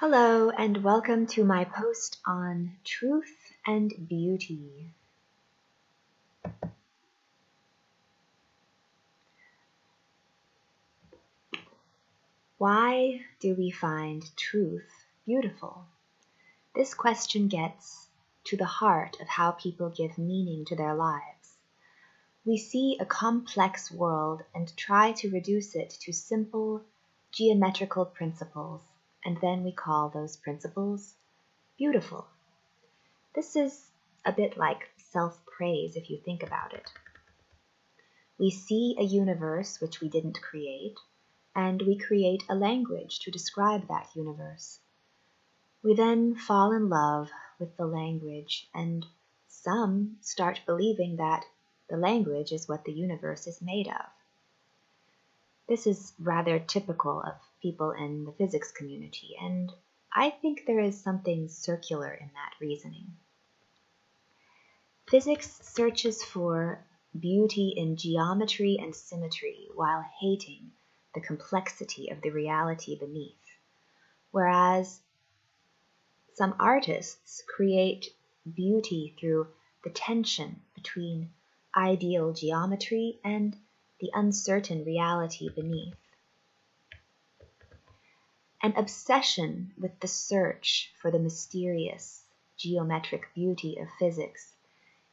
Hello, and welcome to my post on truth and beauty. Why do we find truth beautiful? This question gets to the heart of how people give meaning to their lives. We see a complex world and try to reduce it to simple geometrical principles, and then we call those principles beautiful. This is a bit like self-praise if you think about it. We see a universe which we didn't create, and we create a language to describe that universe. We then fall in love with the language, and some start believing that the language is what the universe is made of. This is rather typical of people in the physics community, and I think there is something circular in that reasoning. Physics searches for beauty in geometry and symmetry while hating the complexity of the reality beneath, whereas some artists create beauty through the tension between ideal geometry and the uncertain reality beneath. An obsession with the search for the mysterious geometric beauty of physics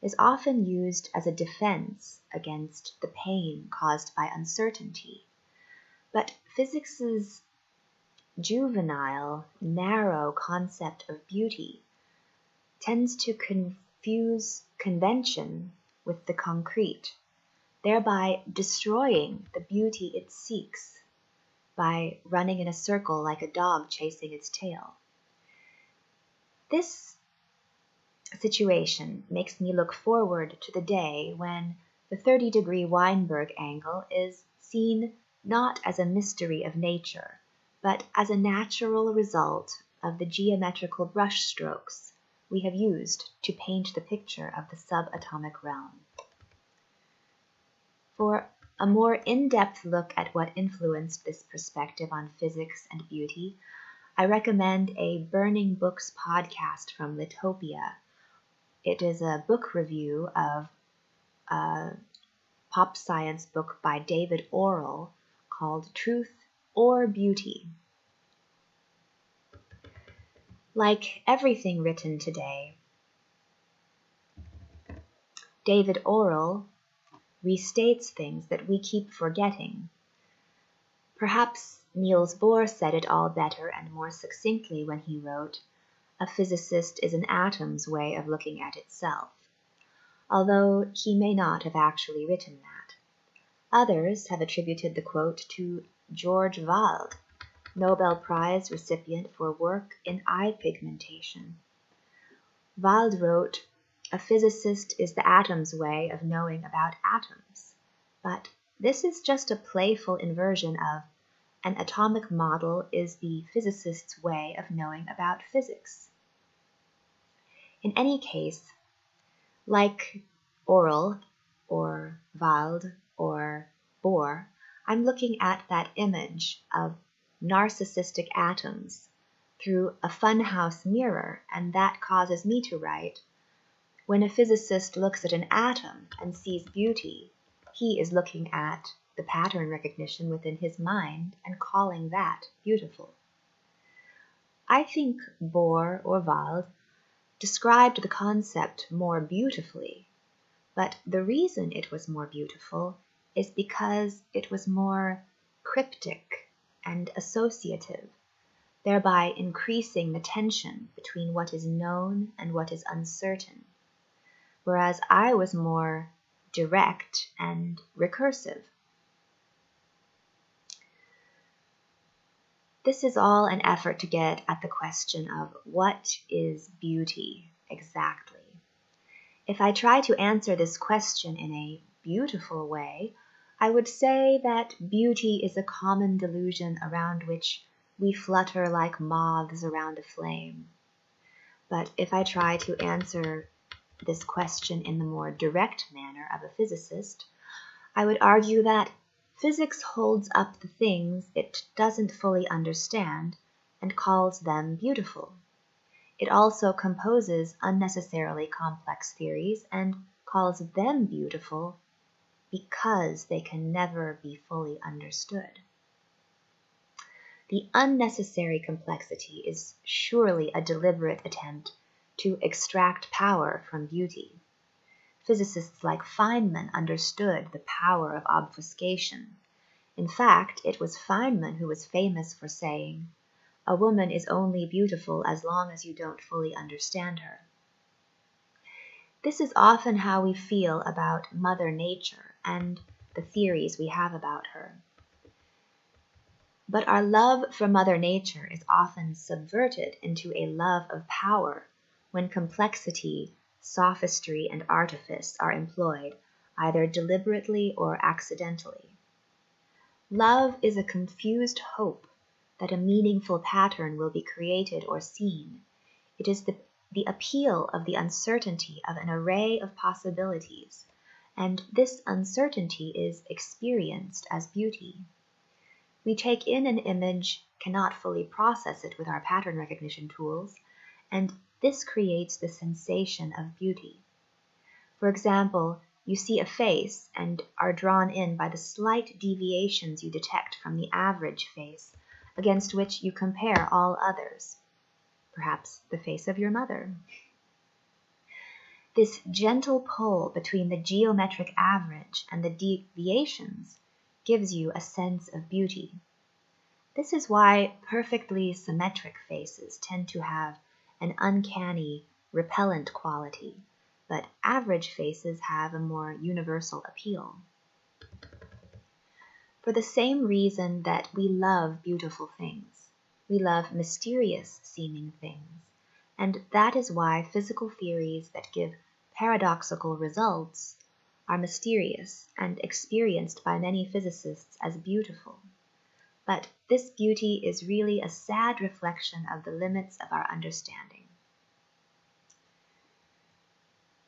is often used as a defense against the pain caused by uncertainty. But physics's juvenile, narrow concept of beauty tends to confuse convention with the concrete, thereby destroying the beauty it seeks by running in a circle like a dog chasing its tail. This situation makes me look forward to the day when the 30-degree Weinberg angle is seen not as a mystery of nature, but as a natural result of the geometrical brushstrokes we have used to paint the picture of the subatomic realm. For a more in-depth look at what influenced this perspective on physics and beauty, I recommend a Burning Books podcast from Litopia. It is a book review of a pop science book by David Orrell called Truth or Beauty. Like everything written today, David Orrell restates things that we keep forgetting. Perhaps Niels Bohr said it all better and more succinctly when he wrote, "A physicist is an atom's way of looking at itself," although he may not have actually written that. Others have attributed the quote to George Wald, Nobel Prize recipient for work in eye pigmentation. Wald wrote, "A physicist is the atom's way of knowing about atoms," but this is just a playful inversion of "an atomic model is the physicist's way of knowing about physics." In any case, like Orrell or Wald or Bohr, I'm looking at that image of narcissistic atoms through a funhouse mirror, and that causes me to write, when a physicist looks at an atom and sees beauty, he is looking at the pattern recognition within his mind and calling that beautiful. I think Bohr or Wald described the concept more beautifully, but the reason it was more beautiful is because it was more cryptic and associative, thereby increasing the tension between what is known and what is uncertain, whereas I was more direct and recursive. This is all an effort to get at the question of what is beauty exactly. If I try to answer this question in a beautiful way, I would say that beauty is a common delusion around which we flutter like moths around a flame. But if I try to answer this question in the more direct manner of a physicist, I would argue that physics holds up the things it doesn't fully understand and calls them beautiful. It also composes unnecessarily complex theories and calls them beautiful because they can never be fully understood. The unnecessary complexity is surely a deliberate attempt to extract power from beauty. Physicists like Feynman understood the power of obfuscation. In fact, it was Feynman who was famous for saying, "A woman is only beautiful as long as you don't fully understand her." This is often how we feel about Mother Nature and the theories we have about her. But our love for Mother Nature is often subverted into a love of power when complexity, sophistry, and artifice are employed, either deliberately or accidentally. Love is a confused hope that a meaningful pattern will be created or seen. It is the appeal of the uncertainty of an array of possibilities, and this uncertainty is experienced as beauty. We take in an image, cannot fully process it with our pattern recognition tools, and this creates the sensation of beauty. For example, you see a face and are drawn in by the slight deviations you detect from the average face, against which you compare all others. Perhaps the face of your mother. This gentle pull between the geometric average and the deviations gives you a sense of beauty. This is why perfectly symmetric faces tend to have an uncanny, repellent quality, but average faces have a more universal appeal. For the same reason that we love beautiful things, we love mysterious seeming things, and that is why physical theories that give paradoxical results are mysterious and experienced by many physicists as beautiful. But this beauty is really a sad reflection of the limits of our understanding.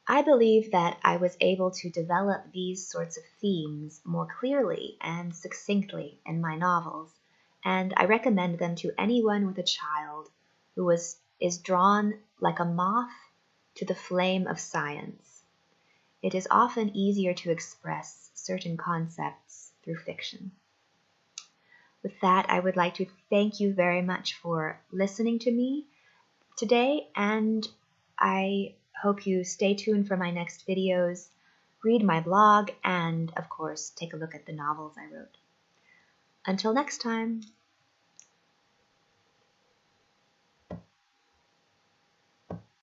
I believe that I was able to develop these sorts of themes more clearly and succinctly in my novels, and I recommend them to anyone with a child who is drawn like a moth to the flame of science. It is often easier to express certain concepts through fiction. With that, I would like to thank you very much for listening to me today, and I hope you stay tuned for my next videos, read my blog, and of course, take a look at the novels I wrote. Until next time.